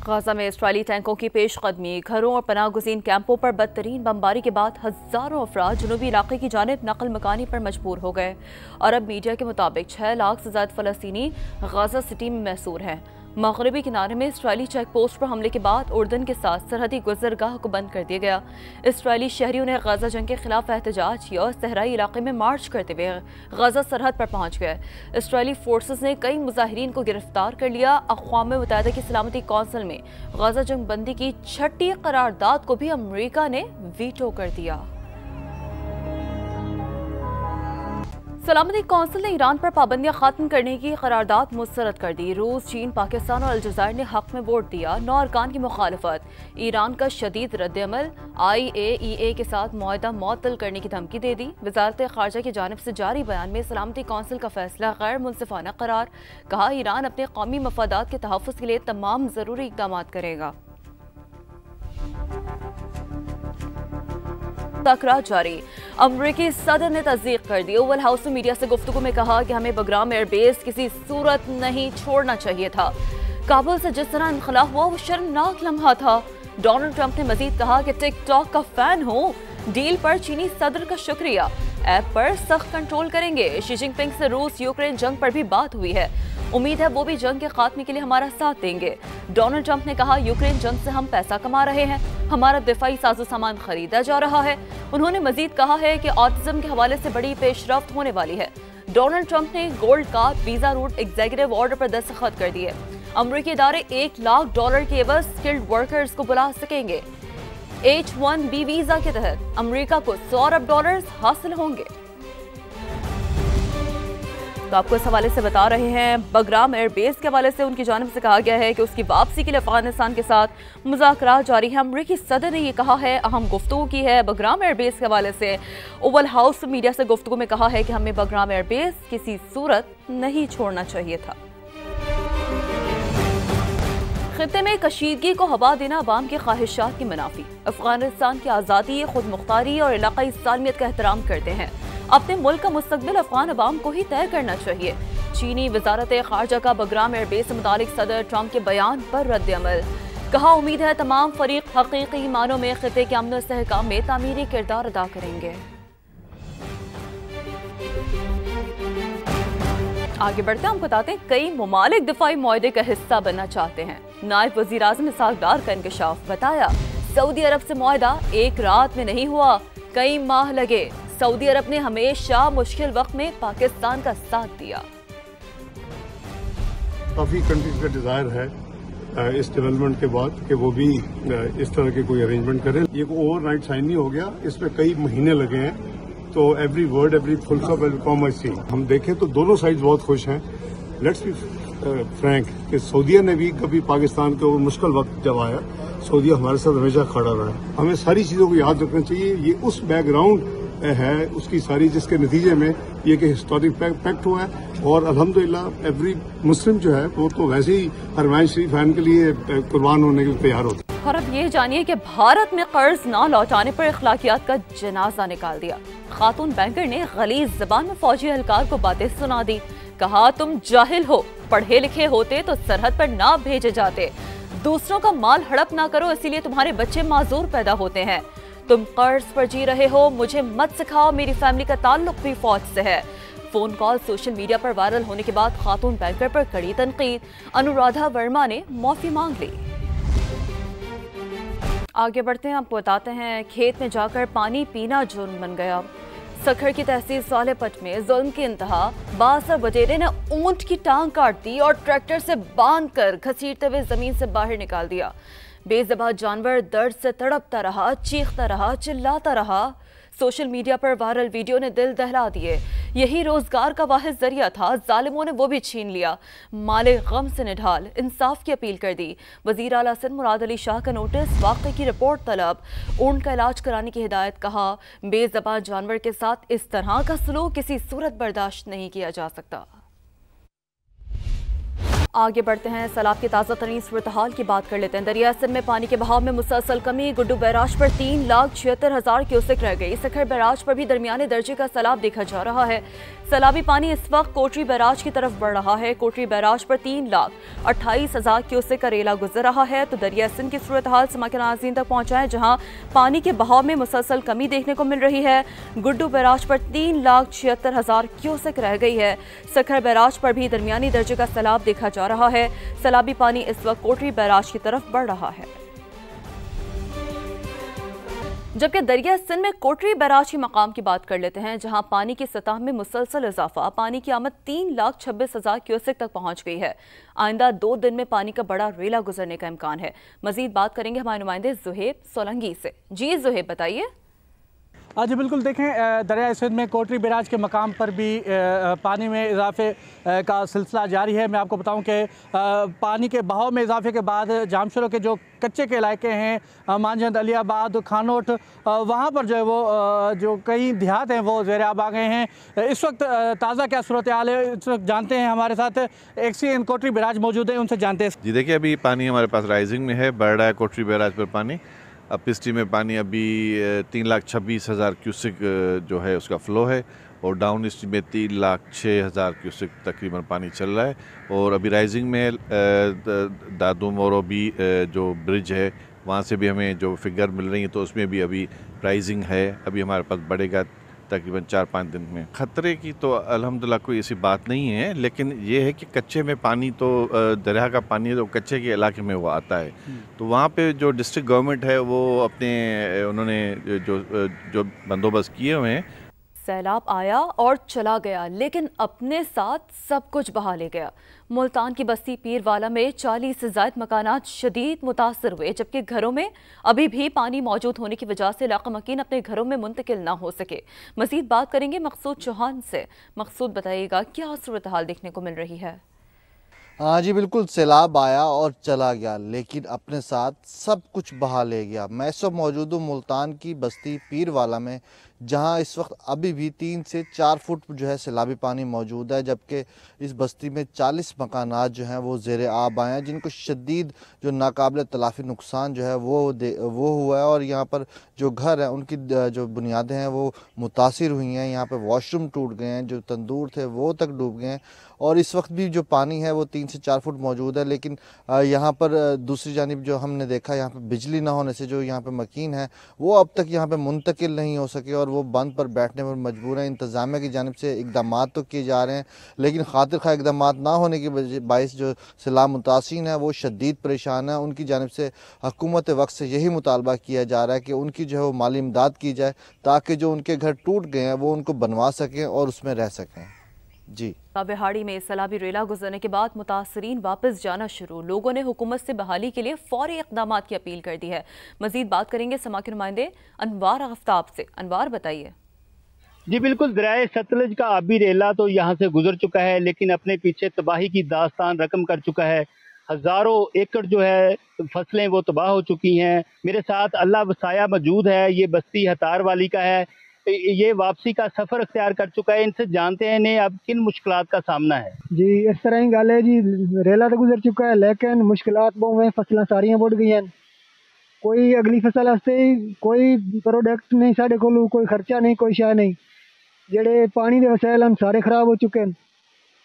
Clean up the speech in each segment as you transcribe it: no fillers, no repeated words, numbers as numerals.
Gaza में इस्राएली टैंकों की पेशकदमी, घरों और पनाह गुज़ीन कैंपों पर बदतरीन बमबारी के बाद हज़ारों अफराद जनूबी इलाके की जानिब नकल मकानी पर मजबूर हो गए। अरब मीडिया के मुताबिक 6 लाख से ज़्यादा फ़लस्तीनी गाजा सिटी में महसूर हैं। मगरबी किनारे में इस्राएली चेक पोस्ट पर हमले के बाद उर्दन के साथ सरहदी गुजरगाह को बंद कर दिया गया। इस्राएली शहरियों ने गाजा जंग के खिलाफ एहतजाज किया और सहराई इलाके में मार्च करते हुए गाजा सरहद पर पहुंच गए। इस्राएली फोर्सेस ने कई मुजाहिरीन को गिरफ्तार कर लिया। अक़वाम मुत्तहिदा की सलामती कौंसिल में गाजा जंग बंदी की 6ठी करारदाद को भी अमरीका ने वीटो कर दिया। सलामती कौंसिल ने ईरान पर पाबंदियां खत्म करने की करारदाद मुस्तरद कर दी। रूस, चीन, पाकिस्तान और अलजज़ायर ने हक में वोट दिया। 9 अरकान की मुखालफत। ईरान का शदीद रद्दअमल। IAEA के साथ मुआहदा मुअत्तल करने की धमकी दे दी। वज़ारत ख़ारजा की जानिब से जारी बयान में सलामती कौंसिल का फैसला गैर मुनसिफाना करार। कहा, ईरान अपने कौमी मफादात के तहफ़्फ़ुज़ के लिए तमाम ज़रूरी इक़दाम करेगा। तकरार जारी। अमरीकी सदर ने तस्दीक कर दी। ओवल हाउस में मीडिया से गुफ्तगू में कहा कि हमें बगराम एयरबेस किसी सूरत नहीं छोड़ना चाहिए था। काबुल से जिस तरह इनखला हुआ वो शर्मनाक लम्हा था। डोनाल्ड ट्रंप ने मजीद कहा कि टिकटॉक का फैन हूँ, डील पर चीनी सदर का शुक्रिया, ऐप पर सख्त कंट्रोल करेंगे। शी जिनपिंग से रूस यूक्रेन जंग पर भी बात हुई है। उम्मीद है वो भी जंग के खात्मे के लिए हमारा साथ देंगे। डोनाल्ड ट्रंप ने कहा, यूक्रेन जंग से हम पैसा कमा रहे हैं, हमारा दिफाई साजो सामान खरीदा जा रहा है। उन्होंने मजीद कहा है कि ऑटिज्म के हवाले से बड़ी पेशरफ्त होने वाली है। डोनाल्ड ट्रंप ने gold card visa route executive order पर दस्तखत कर दिए। अमरीकी इदारे $1 लाख के एवज स्किल्ड वर्कर्स को बुला सकेंगे। H-1B वीजा के तहत अमरीका को $100 अरब हासिल होंगे। तो आपको इस हवाले से बता रहे हैं, बगराम एयरबेस के हवाले से उनकी जानिब से कहा गया है कि उसकी वापसी के लिए अफगानिस्तान के साथ मुज़ाकरात जारी है। अमरीकी सदर ने यह कहा है, अहम गुफ्तगू की है बगराम एयरबेस के हवाले से। ओवल हाउस मीडिया से गुफ्तगू में कहा है कि हमें बगराम एयरबेस किसी सूरत नहीं छोड़ना चाहिए था। खित्ते में कशीदगी को हवा देना अवाम की ख्वाहिशात की मुनाफी। अफगानिस्तान की आज़ादी, खुद मुख्तारी और इलाकाई सालमियत का एहतराम करते हैं। अपने मुल्क का मुस्तकबिल अफगान अवाम को ही तय करना चाहिए। चीनी वजारत ख़ारजा का बगराम एयरबेस से मुतालिक सदर ट्रंप के बयान पर रद्द-ए-अमल। कहा, उम्मीद है तमाम फरीक हकीकी मानों में खित्ते के अमन इस्तेहकाम में तामीरी किरदार अदा करेंगे। आगे बढ़ते हम बताते हैं, कई ममालिक दिफाई मुआहदे का हिस्सा बनना चाहते हैं। नायब वज़ीर आज़म इसहाक़ डार का इंकशाफ। बताया, सऊदी अरब से मुआहदा एक रात में नहीं हुआ, कई माह लगे। सऊदी अरब ने हमेशा मुश्किल वक्त में पाकिस्तान का साथ दिया। काफ़ी कंट्रीज का डिज़ायर है इस डेवलपमेंट के बाद कि वो भी इस तरह के कोई अरेंजमेंट करें। ये ओवरनाइट साइन नहीं हो गया, इसमें कई महीने लगे हैं। तो every word, every full stop, every comma I see. हम देखें तो दोनों साइड बहुत खुश हैं। लेट्स बी फ्रैंक कि सऊदीया ने भी कभी पाकिस्तान के मुश्किल वक्त जब आया, सऊदीया हमारे साथ हमेशा खड़ा रहा है। हमें सारी चीज़ों को याद रखना चाहिए। ये उस बैकग्राउंड है उसकी सारी, जिसके नतीजे में ये कि हिस्टोरिक पैक्ट हुआ है। और अल्हम्दुलिल्लाह एवरी मुस्लिम जो है वो तो वैसे ही हरमैन शरीफ आइन के लिए कुर्बान होने के लिए तैयार होता है। और अब ये जानिए कि भारत में कर्ज न लौटाने पर इखलाकियात का जनाजा निकाल दिया। खातून बैंकर ने गलीज जबान में फौजी एहलकार को बातें सुना दी। कहा, तुम जाहिल हो, पढ़े लिखे होते तो सरहद पर ना भेजे जाते। दूसरों का माल हड़प ना करो, इसीलिए तुम्हारे बच्चे माजूर पैदा होते हैं। तुम कर्ज पर जी रहे हो, मुझे मत सिखाओ, मेरी फैमिली का ताल्लुक भी फौज से है। फोन कॉल सोशल मीडिया पर वायरल होने के बाद खातून बैंकर पर कड़ी तनकीद। अनुराधा वर्मा ने माफी मांग ली। आगे बढ़ते हैं, आपको बताते हैं, खेत में जाकर पानी पीना जुर्म बन गया। सखर की तहसील सालेपट में जुल्म की इंतहा। बासर वडेरे ने ऊंट की टांग काट दी और ट्रैक्टर से बांधकर घसीटते हुए जमीन से बाहर निकाल दिया। बेज़बाह जानवर दर्द से तड़पता रहा, चीखता रहा, चिल्लाता रहा। सोशल मीडिया पर वायरल वीडियो ने दिल दहला दिए। यही रोजगार का वाहिद जरिया था, जालिमों ने वो भी छीन लिया। माले गम से निढाल, इंसाफ की अपील कर दी। वजीर आला सिंध मुराद अली शाह का नोटिस, वाक़े की रिपोर्ट तलब, ऊंट का इलाज कराने की हिदायत। कहा, बेज़बाह जानवर के साथ इस तरह का सलूक किसी सूरत बर्दाश्त नहीं किया जा सकता। आगे बढ़ते हैं, सैलाब की ताज़ा तरीन सूरत हाल की बात कर लेते हैं। दरिया सिंध में पानी के बहाव में मुसलसल कमी, गुड्डू बैराज पर 3,76,000 क्यूसेक रह गई। सखर बैराज पर भी दरमियाने दर्जे का सैलाब देखा जा रहा है। सैलाबी पानी इस वक्त कोटरी बैराज की तरफ बढ़ रहा है। कोटरी बैराज पर 3,28,000 क्यूसेक का रेला गुजर रहा है। तो दरिया सिंध की सूरत हाल समाके नाज़रीन तक पहुंचाएं, जहां पानी के बहाव में मुसलसल कमी देखने को मिल रही है। गुड्डू बैराज पर 3,76,000 क्यूसेक रह गई है। सखर बैराज पर भी दरमियानी दर्जे का सैलाब देखा जा रहा है। सैलाबी पानी इस वक्त कोटरी बैराज की तरफ बढ़ रहा है। जबकि दरिया सिंध में कोटरी बैराज के मकाम की बात कर लेते हैं, जहां पानी की सतह में मुसलसल इजाफा, पानी की आमद 3,26,000 क्यूसेक तक पहुंच गई है। आइंदा 2 दिन में पानी का बड़ा रेला गुजरने का इम्कान है। मजीद बात करेंगे हमारे नुमाइंदे जुहेब सोलंगी से। जी जुहेब, बताइए। जी बिल्कुल, देखें दरिया सिंध में कोटरी बैराज के मकाम पर भी पानी में इजाफे का सिलसिला जारी है। मैं आपको बताऊं कि पानी के बहाव में इजाफे के बाद जामशोरों के जो कच्चे के इलाके हैं, मांझंद, अलियाबाद, खानोट, वहाँ पर जो है वो जो कई देहात हैं वो ज़ेर आब आ गए हैं। इस वक्त ताज़ा क्या सूरत हाल है, इस वक्त जानते हैं। हमारे साथ एक्सीएन कोटरी बैराज मौजूद है, उनसे जानते हैं। जी देखिए, अभी पानी हमारे पास राइजिंग में है, बढ़ रहा है कोटरी बैराज पर पानी। अब पिस्टी में पानी अभी 3,26,000 क्यूसेक जो है उसका फ़्लो है, और डाउन स्ट्रीम में 3,06,000 क्यूसेक तकरीबन पानी चल रहा है। और अभी राइजिंग में दादू मोरो भी जो ब्रिज है वहाँ से भी हमें जो फिगर मिल रही है, तो उसमें भी अभी राइजिंग है। अभी हमारे पास बढ़ेगा तकरीबन 4-5 दिन में। ख़तरे की तो अल्हम्दुलिल्लाह कोई ऐसी बात नहीं है, लेकिन ये है कि कच्चे में पानी तो दरिया का पानी है, तो कच्चे के इलाके में वो आता है। तो वहाँ पे जो डिस्ट्रिक्ट गवर्नमेंट है वो उन्होंने जो बंदोबस्त किए हुए हैं। सैलाब आया और चला गया, लेकिन अपने साथ सब कुछ बहा ले गया। मुल्तान की बस्ती पीरवाला में 40 से ज़ायद मकानात शदीद मुतासर हुए, जबकि घरों में अभी भी पानी मौजूद होने की वजह से इलाका मकीन अपने घरों में मुंतकिल ना हो सके। मजीद बात करेंगे मकसूद चौहान से। मकसूद, बताइएगा क्या सूरत हाल देखने को मिल रही है। हाँ जी बिल्कुल, सैलाब आया और चला गया, लेकिन अपने साथ सब कुछ बहा ले गया। मैं इस वक्त मौजूद हूँ मुल्तान की बस्ती पीरवाला में, जहाँ इस वक्त अभी भी 3 से 4 फुट जो है सैलाबी पानी मौजूद है, जबकि इस बस्ती में 40 मकानात जो हैं वो ज़ेर आब आए हैं, जिनको शदीद जो नाकाबिल तलाफ़ी नुकसान जो है वो हुआ है। और यहाँ पर जो घर हैं उनकी जो बुनियादें हैं वो मुतासिर हुई हैं। यहाँ पर वॉशरूम टूट गए हैं, जो तंदूर थे वो तक डूब गए हैं। और इस वक्त भी जो पानी है वो 3 से 4 फुट मौजूद है, लेकिन यहाँ पर दूसरी जानिब जो हमने देखा, यहाँ पर बिजली ना होने से जो यहाँ पर मकीन है वो अब तक यहाँ पर मुंतकिल नहीं हो सके, और वो बंद पर बैठने पर मजबूर हैं। इंतज़ामिया की जानिब से इक़दाम तो किए जा रहे हैं, लेकिन खातिर खा इक़दाम ना होने की बाइस जो सैलाब मुतासिन है वो शदीद परेशान है। उनकी जानिब से हुकूमत वक्त से यही मुतालबा किया जा रहा है कि उनकी जो है वो माली इमदाद की जाए, ताकि जो उनके घर टूट गए हैं वो उनको बनवा सकें और उसमें रह सकें। जी, बिहाड़ी में सैलाबी रेला गुजरने के बाद मुतासरीन वापस जाना शुरू। लोगों ने हुकूमत से बहाली के लिए फौरी इक़दाम की अपील कर दी है। मजीद बात करेंगे समा के नुमाइंदे अनवार आफ्ताब से। अनवार, बताइए। जी बिल्कुल, दरियाए सतलज का आबी रेला तो यहाँ से गुजर चुका है, लेकिन अपने पीछे तबाही की दास्तान रकम कर चुका है। हजारों एकड़ जो है फसलें वो तबाह हो चुकी हैं। मेरे साथ अल्लाह वसाया मौजूद है, ये बस्ती हतार वाली का है। ये वापसी का सफर अख्तियार कर चुका है। इनसे जानते हैं इन्हें अब किन मुश्किलात का सामना है। जी इस तरह ही गल है जी, रेला तो गुजर चुका है, लेकिन मुश्किलात बहुत हैं। फसलें सारियां बुड़ गई हैं, कोई अगली फसल वास्ते कोई प्रोडक्ट नहीं साढ़े कोल, कोई खर्चा नहीं, कोई शय नहीं। जेड़े पानी के वसैल हैं सारे खराब हो चुके हैं,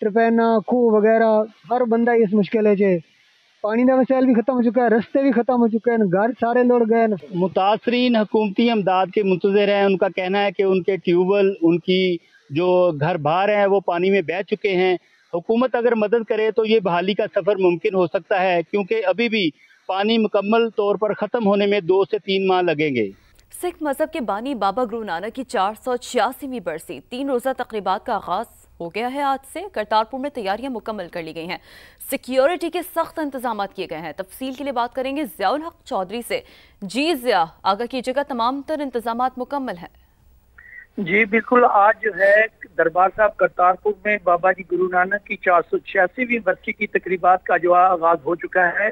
टरपैना खूह वगैरह, हर बंदा इस मुश्किल च। पानी का वसैल भी खत्म हो चुका है, रस्ते भी खत्म हो चुके हैं, घर सारे लुढ़ गए। मुतासरीन हुकूमती इमदाद के मुंतज़िर हैं। उनका कहना है कि उनके ट्यूबवेल, उनकी जो घर बाहर हैं वो पानी में बह चुके हैं। हुकूमत अगर मदद करे तो ये बहाली का सफ़र मुमकिन हो सकता है, क्योंकि अभी भी पानी मुकम्मल तौर पर ख़त्म होने में 2 से 3 माह लगेंगे। सिख मजहब के बानी बाबा गुरु नानक की 486वीं बरसी 3 रोज़ा तकरीबात का आगाज हो गया है। आज से करतारपुर में तैयारियां मुकम्मल कर ली गई हैं। सिक्योरिटी के सख्त इंतजाम किए गए हैं। तफसील के लिए बात करेंगे ज़ियाउल हक चौधरी से। जी ज़िया, आगाह कीजिएगा, तमाम तर इंतजाम मुकम्मल हैं? जी बिल्कुल, आज जो है दरबार साहब करतारपुर में बाबा जी गुरु नानक की 486वीं बरसी की तकरीबात का जो आगाज हो चुका है।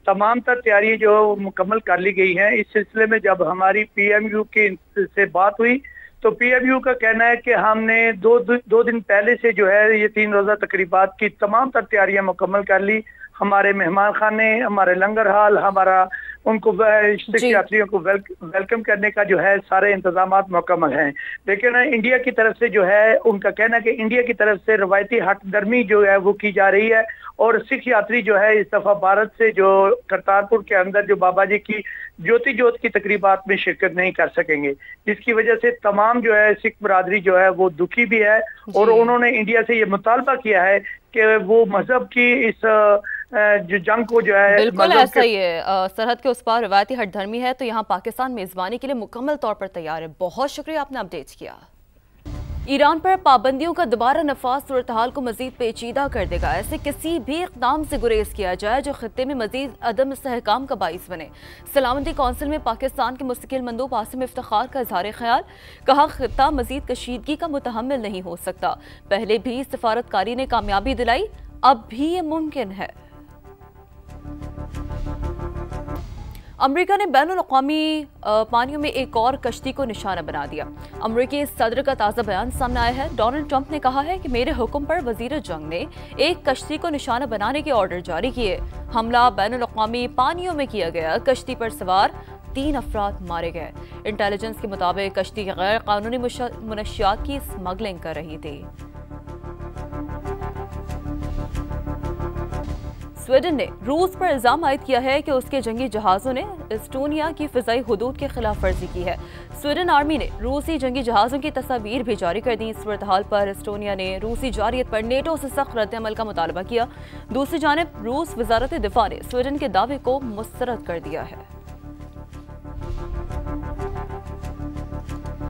तमाम तर तैयारी जो मुकम्मल कर ली गई है। इस सिलसिले में जब हमारी PMU की से बात हुई तो PMU का कहना है कि हमने दो दिन पहले से जो है ये 3 रोज़ा तकरीबात की तमाम तर तैयारियां मुकम्मल कर ली। हमारे मेहमान खाने, हमारे लंगर हाल, हमारा उनको सिख यात्रियों को वेलकम करने का जो है सारे इंतजाम मुकम्मल हैं। लेकिन इंडिया की तरफ से जो है उनका कहना है कि इंडिया की तरफ से रवायती हटदर्मी जो है वो की जा रही है और सिख यात्री जो है इस दफा भारत से जो करतारपुर के अंदर जो बाबा जी की ज्योत की तकरीबात में शिरकत नहीं कर सकेंगे, जिसकी वजह से तमाम जो है सिख बरादरी जो है वो दुखी भी है और उन्होंने इंडिया से ये मुतालबा किया है कि वो मजहब की इस जो जंग को जो है बिल्कुल ऐसा ही है। सरहद के उस पार रवायती हटधर्मी है तो यहाँ पाकिस्तान मेजबानी के लिए मुकम्मल तौर पर तैयार है। बहुत शुक्रिया आपने अपडेट किया। ईरान पर पाबंदियों का दोबारा नफाज सूरत हाल को मजीद पेचीदा कर देगा। ऐसे किसी भी इक़दाम से गुरेज किया जाए जो खित्ते में मजीद अदम इस्तेहकाम का बाइस बने। सलामती कौंसिल में पाकिस्तान के मुस्तकिल मंदूब आसिम इफ्तिखार का इज़हार ख्याल, कहा खित्ता मजीद कशीदगी का मुतहम्मिल नहीं हो सकता। पहले भी सफारतकारी ने कामयाबी दिलाई, अब भी ये मुमकिन है। अमेरिका ने बैनुल-अक़वामी पानियों में एक और कश्ती को निशाना बना दिया। अमेरिकी सदर का ताज़ा बयान सामने आया है। डोनाल्ड ट्रंप ने कहा है कि मेरे हुक्म पर वज़ीर जंग ने एक कश्ती को निशाना बनाने के ऑर्डर जारी किए। हमला बैनुल-अक़वामी पानियों में किया गया। कश्ती पर सवार 3 अफराद मारे गए। इंटेलिजेंस के मुताबिक कश्ती गैर कानूनी मुनशियात की स्मगलिंग कर रही थी। स्वीडन ने रूस पर इल्जाम आयद किया है कि उसके जंगी जहाज़ों ने एस्टोनिया की फ़िज़ाई हुदूद की खिलाफ वर्जी की है। स्वीडन आर्मी ने रूसी जंगी जहाज़ों की तस्वीर भी जारी कर दी। सूरत हाल पर एस्टोनिया ने रूसी जारियत पर नेटो से सख्त रद्द-ए-अमल का मुतालबा किया। दूसरी जानिब रूस वज़ारत दिफा ने स्वीडन के दावे को मुस्तरद कर दिया है।